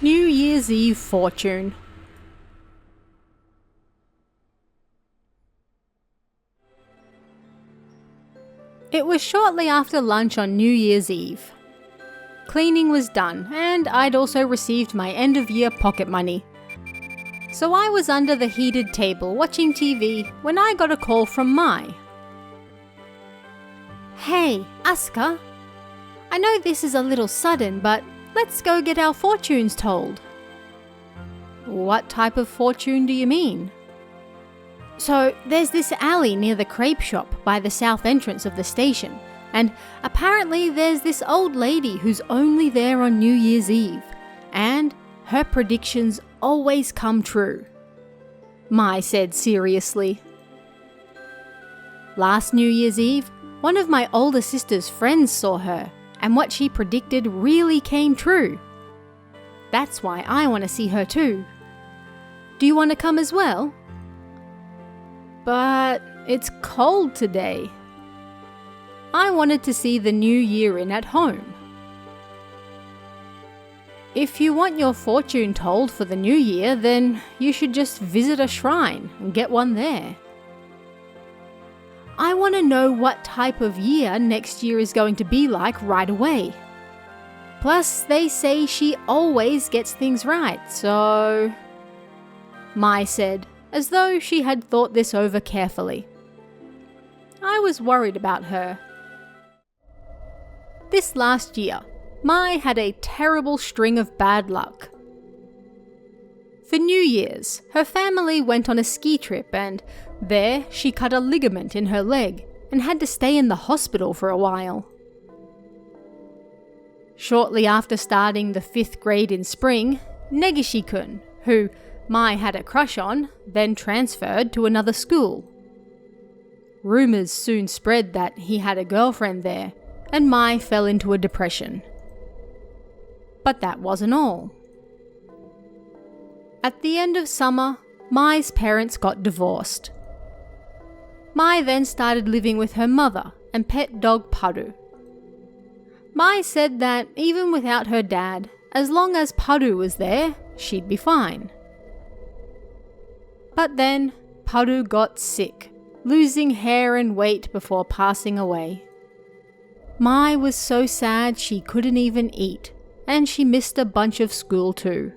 New Year's Eve fortune. It was shortly after lunch on New Year's Eve. Cleaning was done, and I'd also received my end-of-year pocket money. So I was under the heated table watching TV when I got a call from Mai. "Hey, Asuka. I know this is a little sudden, but let's go get our fortunes told." "What type of fortune do you mean?" "So there's this alley near the crepe shop by the south entrance of the station, and apparently there's this old lady who's only there on New Year's Eve, and her predictions always come true," Mai said seriously. "Last New Year's Eve, one of my older sister's friends saw her, and what she predicted really came true. That's why I want to see her too. Do you want to come as well?" "But it's cold today. I wanted to see the new year in at home." "If you want your fortune told for the new year, then you should just visit a shrine and get one there." "I want to know what type of year next year is going to be like right away. Plus, they say she always gets things right, so..." Mai said, as though she had thought this over carefully. I was worried about her. This last year, Mai had a terrible string of bad luck. For New Year's, her family went on a ski trip, and there she cut a ligament in her leg and had to stay in the hospital for a while. Shortly after starting the 5th grade in spring, Negishi-kun, who Mai had a crush on, then transferred to another school. Rumours soon spread that he had a girlfriend there, and Mai fell into a depression. But that wasn't all. At the end of summer, Mai's parents got divorced. Mai then started living with her mother and pet dog Paru. Mai said that even without her dad, as long as Paru was there, she'd be fine. But then, Paru got sick, losing hair and weight before passing away. Mai was so sad she couldn't even eat, and she missed a bunch of school too.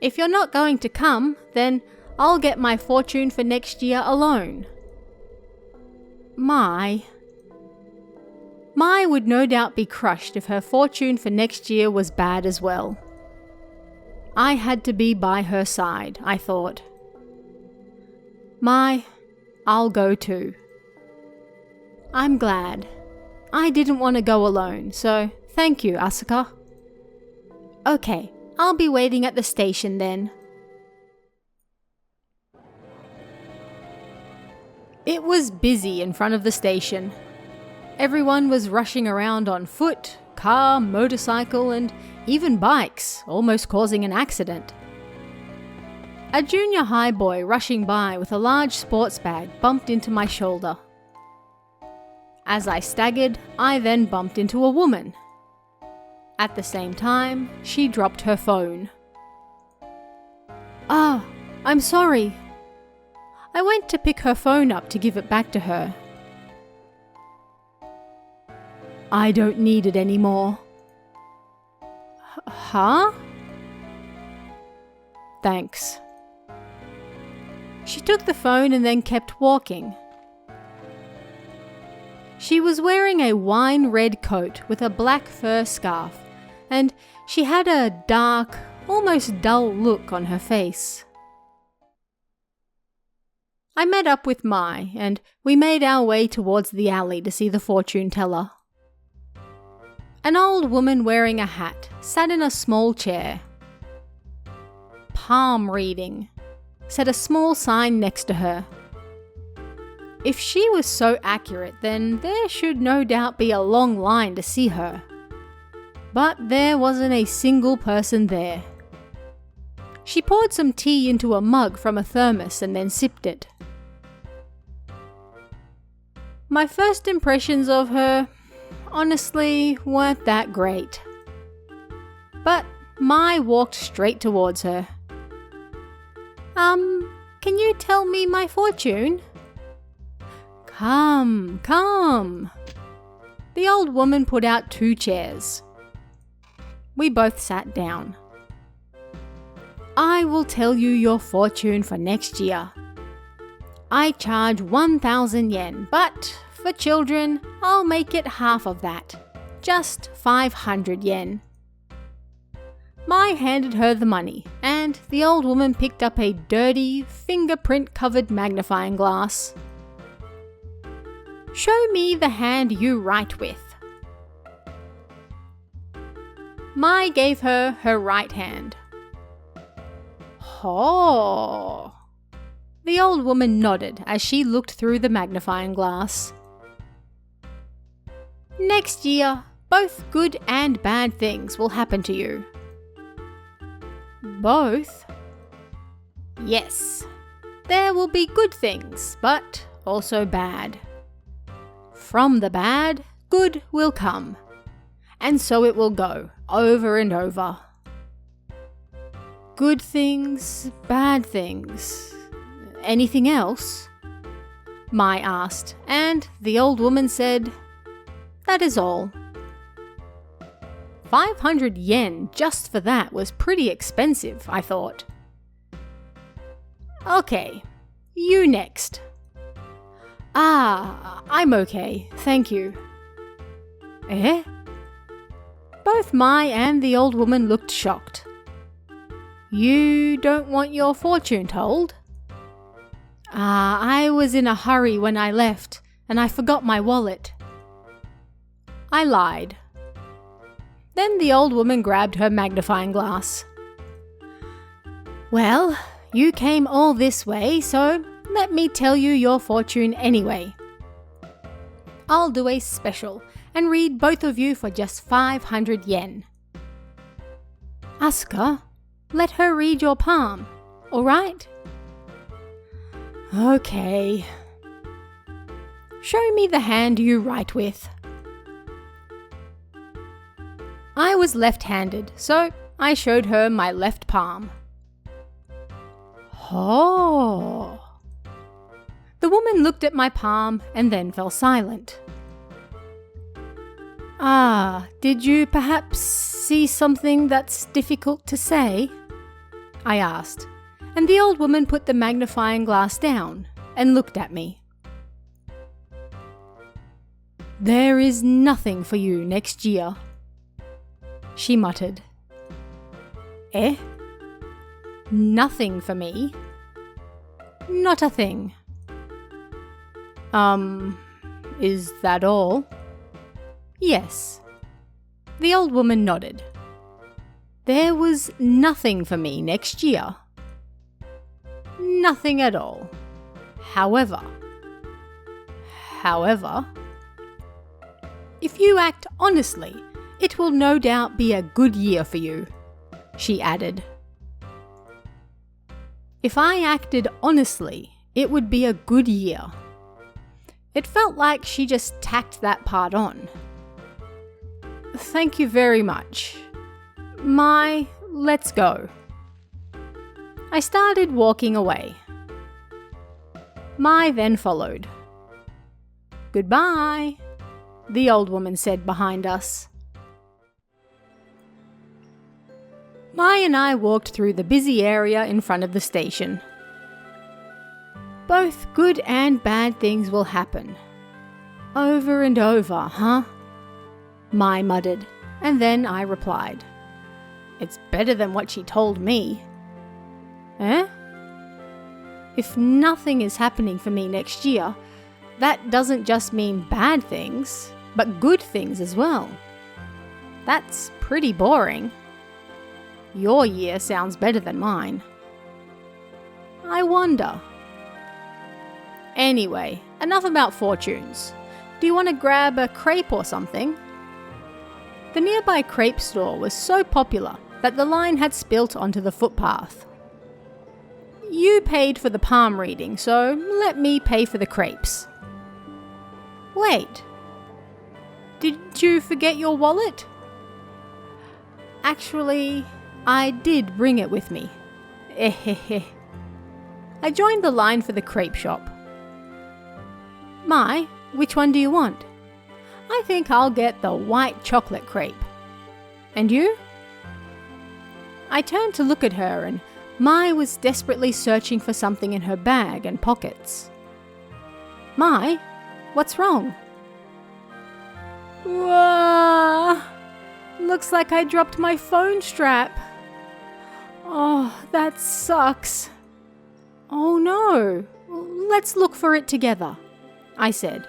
"If you're not going to come, then I'll get my fortune for next year alone." Mai would no doubt be crushed if her fortune for next year was bad as well. I had to be by her side, I thought. "Mai, I'll go too." "I'm glad. I didn't want to go alone, so thank you, Asuka." "Okay, I'll be waiting at the station then." It was busy in front of the station. Everyone was rushing around on foot, car, motorcycle, and even bikes, almost causing an accident. A junior high boy rushing by with a large sports bag bumped into my shoulder. As I staggered, I then bumped into a woman. At the same time, she dropped her phone. "Ah, I'm sorry." I went to pick her phone up to give it back to her. "I don't need it anymore." Huh? "Thanks." She took the phone and then kept walking. She was wearing a wine red coat with a black fur scarf, and she had a dark, almost dull look on her face. I met up with Mai, and we made our way towards the alley to see the fortune teller. An old woman wearing a hat sat in a small chair. "Palm reading," said a small sign next to her. If she was so accurate, then there should no doubt be a long line to see her. But there wasn't a single person there. She poured some tea into a mug from a thermos and then sipped it. My first impressions of her, honestly, weren't that great. but Mai walked straight towards her. Can you tell me my fortune?" "Come, come." The old woman put out 2 chairs. We both sat down. "I will tell you your fortune for next year. I charge 1,000 yen, but for children, I'll make it half of that. Just 500 yen. Mai handed her the money, and the old woman picked up a dirty, fingerprint-covered magnifying glass. "Show me the hand you write with." Mai gave her her right hand. "Oh." The old woman nodded as she looked through the magnifying glass. "Next year, both good and bad things will happen to you." "Both?" "Yes. There will be good things, but also bad. From the bad, good will come. And so it will go, over and over." "Good things, bad things. Anything else?" Mai asked, and the old woman said, "That is all." 500 yen just for that was pretty expensive, I thought. "Okay, you next." I'm okay, thank you." "Eh?" Both Mai and the old woman looked shocked. "You don't want your fortune told?" I was in a hurry when I left, and I forgot my wallet." I lied. Then the old woman grabbed her magnifying glass. "Well, you came all this way, so let me tell you your fortune anyway. I'll do a special and read both of you for just 500 yen. Asuka, let her read your palm, all right?" "Okay." "Show me the hand you write with." I was left-handed, so I showed her my left palm. "Oh." The woman looked at my palm and then fell silent. Did you perhaps see something that's difficult to say?" I asked, and the old woman put the magnifying glass down and looked at me. "There is nothing for you next year," she muttered. "Eh? Nothing for me?" "Not a thing." Is that all?" "Yes." The old woman nodded. "There was nothing for me next year." "Nothing at all. However, if you act honestly, it will no doubt be a good year for you," she added. If I acted honestly, it would be a good year. It felt like she just tacked that part on. "Thank you very much. Mai, let's go." I started walking away. Mai then followed. "Goodbye," the old woman said behind us. Mai and I walked through the busy area in front of the station. "Both good and bad things will happen. Over and over, huh?" Mai muttered, and then I replied, "It's better than what she told me." "Eh?" "If nothing is happening for me next year, that doesn't just mean bad things, but good things as well. That's pretty boring. Your year sounds better than mine." "I wonder." Anyway, enough about fortunes. Do you want to grab a crepe or something? The nearby crepe store was so popular that the line had spilt onto the footpath. You paid for the palm reading, so let me pay for the crepes. Wait. Did you forget your wallet? Actually, I did bring it with me. I joined the line for the crepe shop. Mai, which one do you want? I think I'll get the white chocolate crepe. And you? I turned to look at her, and Mai was desperately searching for something in her bag and pockets. Mai, what's wrong? Whoa! Looks like I dropped my phone strap. Oh, that sucks. Oh no, let's look for it together, I said,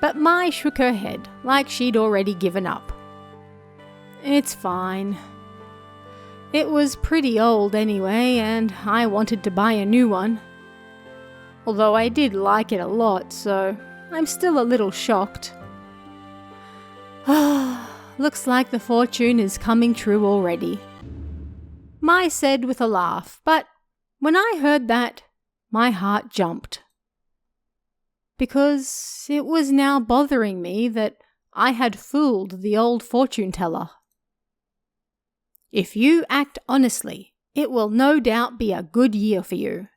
but Mai shook her head like she'd already given up. It's fine. It was pretty old anyway, and I wanted to buy a new one. Although I did like it a lot, so I'm still a little shocked. Looks like the fortune is coming true already, Mai said with a laugh, but when I heard that, my heart jumped. Because it was now bothering me that I had fooled the old fortune teller. If you act honestly, it will no doubt be a good year for you.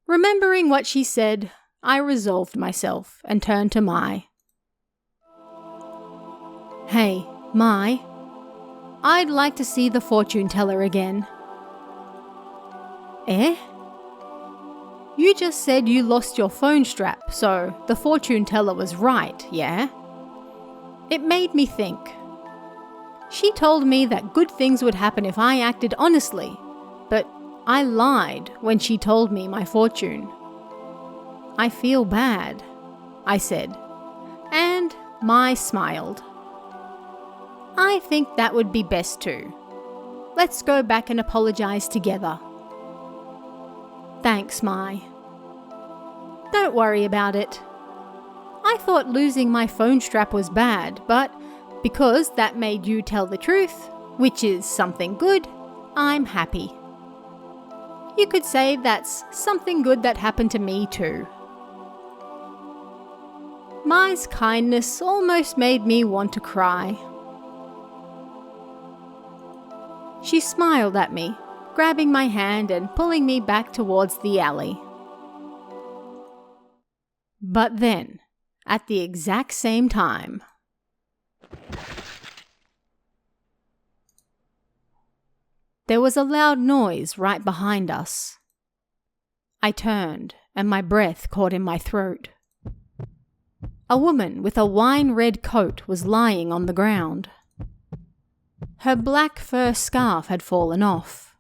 Remembering what she said, I resolved myself and turned to Mai. Hey, Mai, I'd like to see the fortune teller again. Eh? You just said you lost your phone strap, so the fortune teller was right, yeah? It made me think. She told me that good things would happen if I acted honestly, but I lied when she told me my fortune. I feel bad, I said, and Mai smiled. I think that would be best too. Let's go back and apologize together. Thanks, Mai. Don't worry about it. I thought losing my phone strap was bad, but because that made you tell the truth, which is something good, I'm happy. You could say that's something good that happened to me too. Mai's kindness almost made me want to cry. She smiled at me, grabbing my hand and pulling me back towards the alley. But then, at the exact same time, there was a loud noise right behind us. I turned, and my breath caught in my throat. A woman with a wine-red coat was lying on the ground. Her black fur scarf had fallen off.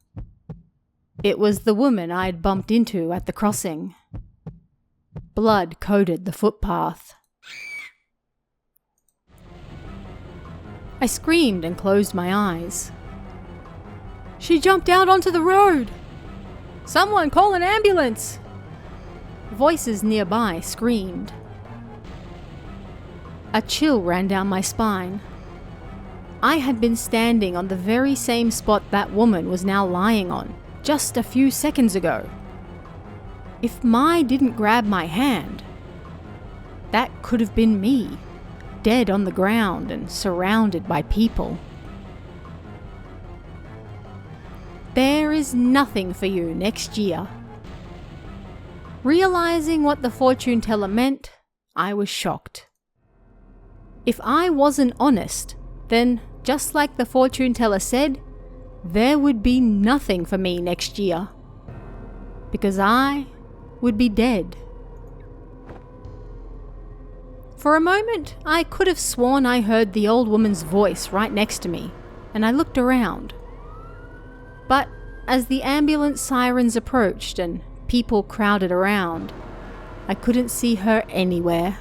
It was the woman I'd bumped into at the crossing. Blood coated the footpath. I screamed and closed my eyes. She jumped out onto the road! Someone call an ambulance! Voices nearby screamed. A chill ran down my spine. I had been standing on the very same spot that woman was now lying on, just a few seconds ago. If Mai didn't grab my hand, that could have been me, dead on the ground and surrounded by people. There is nothing for you next year. Realizing what the fortune teller meant, I was shocked. If I wasn't honest, then, just like the fortune teller said, there would be nothing for me next year. Because I would be dead. For a moment, I could have sworn I heard the old woman's voice right next to me, and I looked around. But as the ambulance sirens approached and people crowded around, I couldn't see her anywhere.